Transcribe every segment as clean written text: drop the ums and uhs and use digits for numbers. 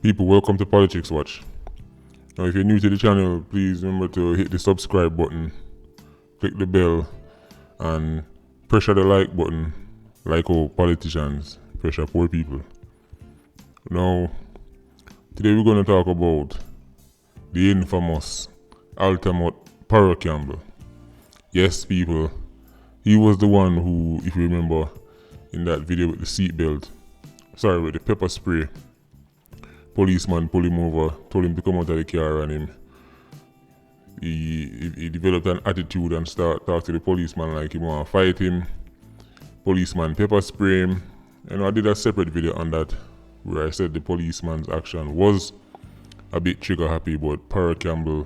People, welcome to Politics Watch. Now, if you're new to the channel, please remember to hit the subscribe button, click the bell, and pressure the like button, like how politicians pressure poor people. Now, today we're going to talk about the infamous Altamont Parra Campbell. Yes, people, he was the one who, if you remember, in that video with the with the pepper spray, policeman pulled him over, told him to come out of the car, and he developed an attitude and start talk to the policeman like he want to fight him. Policeman pepper spray him. I did a separate video on that where I said the policeman's action was a bit trigger happy, but Parra Campbell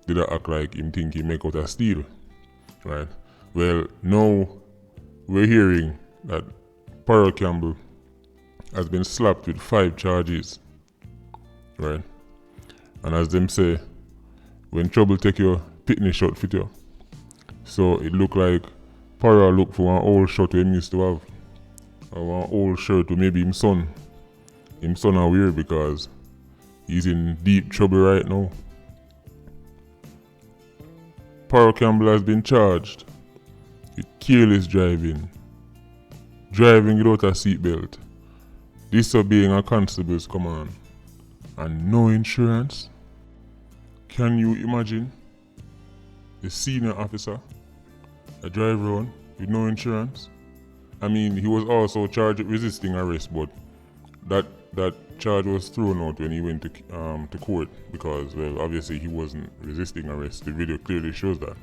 didn't act like him think he make out a steal, right? Well, now we're hearing that Parra Campbell has been slapped with 5 charges, right? And as them say, when trouble take you, pitney shot fit you. So it look like Parra look for an old shot he used to have, or an old shirt to maybe him son. Him son are weird because he's in deep trouble right now. Parra Campbell has been charged with careless driving without a seatbelt, disobeying a constable's command, and no insurance. Can you imagine the senior officer a drive around with no insurance? I mean, he was also charged with resisting arrest, but that charge was thrown out when he went to court because, well, obviously he wasn't resisting arrest. The video clearly shows that,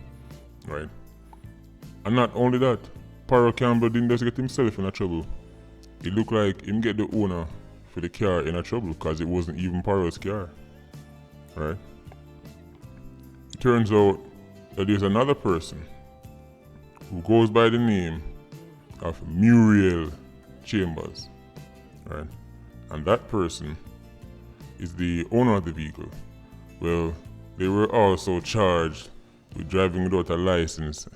right? And not only that, Parra Campbell didn't just get himself in a trouble. It looked like him get the owner for the car in a trouble because it wasn't even Parra's car, right? It turns out that there's another person who goes by the name of Muriel Chambers, right? And that person is the owner of the vehicle. Well, they were also charged with driving without a license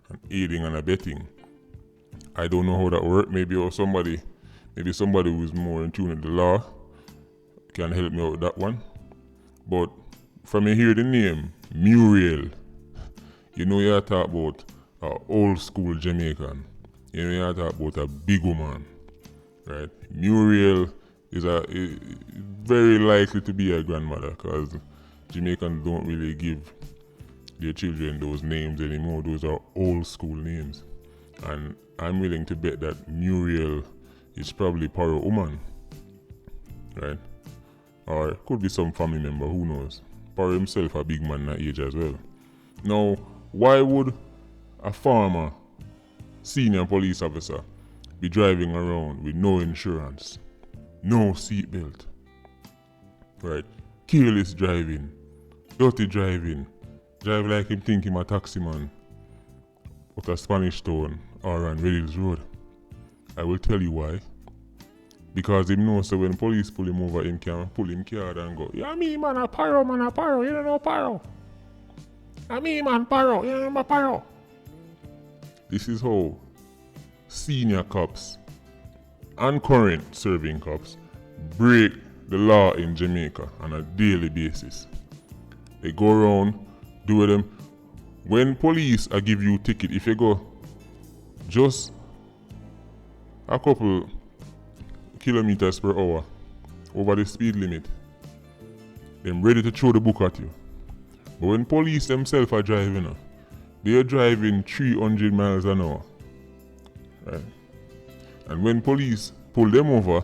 and aiding and abetting. I don't know how that worked. Maybe somebody who's more in tune with the law can help me out with that one. But from you hear the name Muriel, you know you're talking about an old school Jamaican. You know you're talking about a big woman, right? Muriel is very likely to be a grandmother because Jamaicans don't really give their children those names anymore. Those are old school names. And I'm willing to bet that Muriel is probably Parra woman, right? Or it could be some family member, who knows? Parra himself a big man that age as well. Now, why would a former senior police officer be driving around with no insurance, no seatbelt, right? Careless driving, dirty driving, drive like him think him a taxi man out of Spanish Town or on Red Hills Road? I will tell you why. Because him knows so when police pull him over, him can pull him card and go, yeah, me man a Parra, you don't know Parra. I me man Parra, you don't know Parra. This is how senior cops and current serving cops break the law in Jamaica on a daily basis. They go around, do with them. When police give you ticket, if you go just a couple kilometers per hour over the speed limit, them ready to throw the book at you. But when police themselves are driving, they are driving 300 miles an hour, right? And when police pull them over,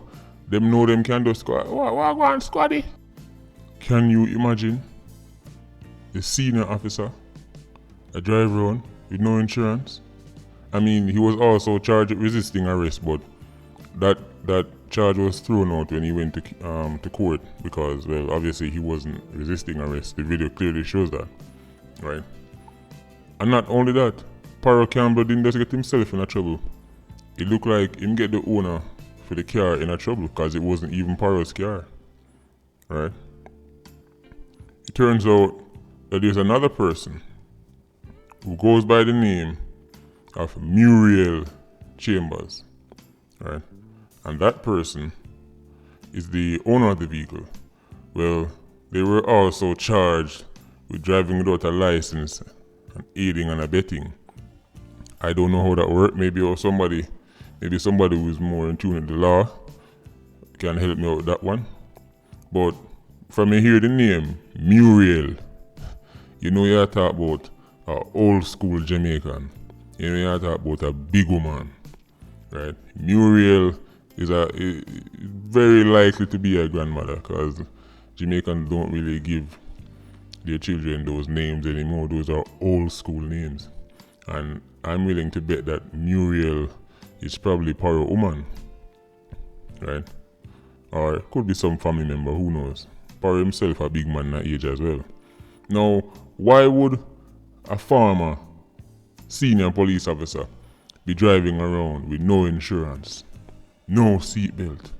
them know them can just go, what go on, squaddy? Can you imagine the senior officer a drive around with no insurance? I mean, he was also charged with resisting arrest, but that charge was thrown out when he went to court because, well, obviously he wasn't resisting arrest. The video clearly shows that, right? And not only that, Parra Campbell didn't just get himself in a trouble. It looked like him get the owner for the car in a trouble because it wasn't even Parra's car, right? It turns out that there's another person who goes by the name of Muriel Chambers, right? And that person is the owner of the vehicle. Well, they were also charged with driving without a license and aiding and abetting. I don't know how that worked. Maybe somebody who's more in tune with the law can help me out with that one. But from you hear the name, Muriel, you know you're talking about an old school Jamaican. You know you're talking about a big woman, right? Muriel is very likely to be a grandmother, because Jamaicans don't really give their children those names anymore. Those are old school names. And I'm willing to bet that Muriel is probably Paro woman, right? Or it could be some family member, who knows. Paro himself a big man that age as well. Now, why would a farmer, senior police officer, be driving around with no insurance, no seatbelt,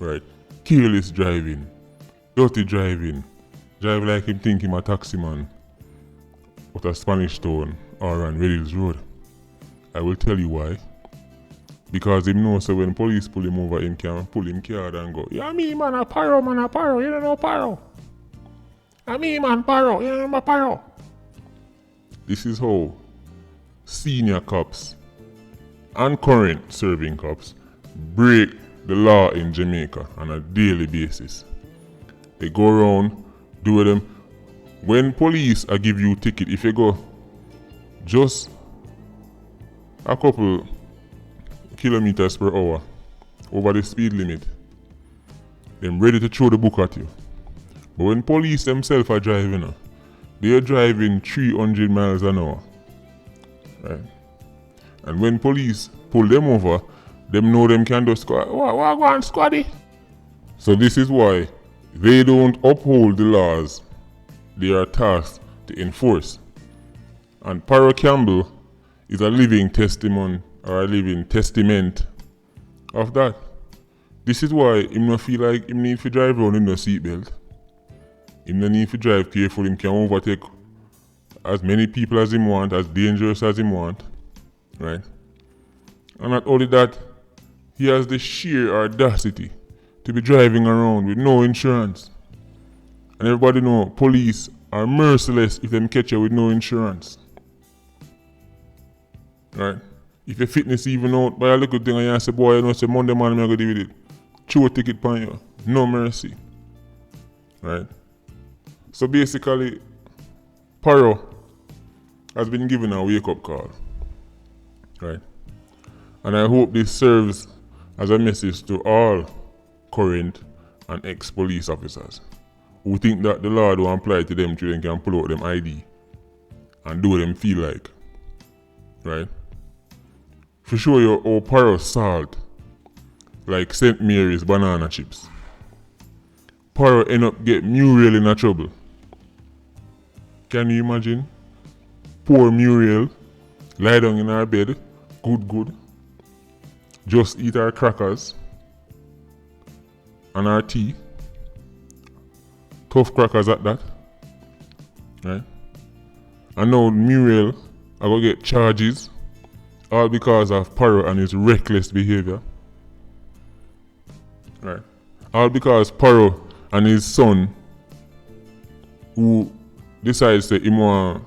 right? Careless driving, dirty driving, drive like him think him a taxi man with a Spanish Town or on Red Hills Road? I will tell you why. Because him knows so when police pull him over, him can pull him card and go, yeah, me man a Paro, you don't know Paro. I me man Paro, you don't know Paro. This is how senior cops and current serving cops break the law in Jamaica on a daily basis. They go around, do them. When police give you ticket, if you go just a couple kilometers per hour over the speed limit, them ready to throw the book at you. But when police themselves are driving, they are driving 300 miles an hour. Right? And when police pull them over, them know them can do squad. What go on, squaddy? So this is why they don't uphold the laws they are tasked to enforce. And Paro Campbell is a living testimony or a living testament of that. This is why him not feel like him need to drive around in no seatbelt. Him no need to drive careful. Him can overtake as many people as him want, as dangerous as him want, right? And not only that, he has the sheer audacity to be driving around with no insurance. And everybody know police are merciless if them catch you with no insurance, right? If your fitness even out by a little thing and you say, boy, you know, say Monday morning I'm going to deal with it, throw a ticket on you, no mercy, right? So basically, Paro has been given a wake-up call, right? And I hope this serves as a message to all current and ex-police officers who think that the law don't apply to them so they can pull out them ID and do what them feel like, right? For sure you how Paro salt like St. Mary's banana chips. Paro end up get Muriel in a trouble. Can you imagine? Poor Muriel lie down in her bed, good, just eat her crackers and her tea. Tough crackers at that, right? And now Muriel I go get charges all because of Paro and his reckless behavior, right? All because Paro and his son, who decides that he want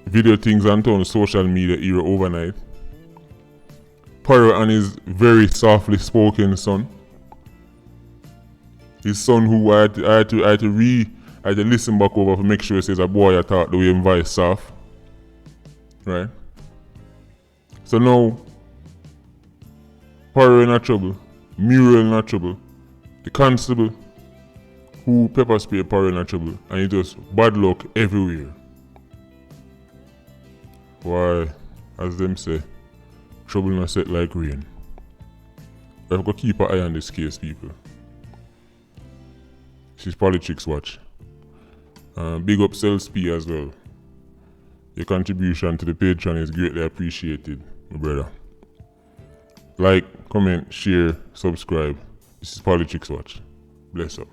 video things and turn social media era overnight. Paro and his very softly spoken son. His son who I had to listen back over to make sure he says a boy I talk the way him voice soft. Right? So now Paro in a trouble, Muriel in a trouble, the constable who pepper spray Paro in a trouble, and it just bad luck everywhere. Why, as them say, trouble not set like rain. We have got to keep an eye on this case, people. This is Politics Watch. Big up Cells P as well. Your contribution to the Patreon is greatly appreciated, my brother. Like, comment, share, subscribe. This is Politics Watch. Bless up.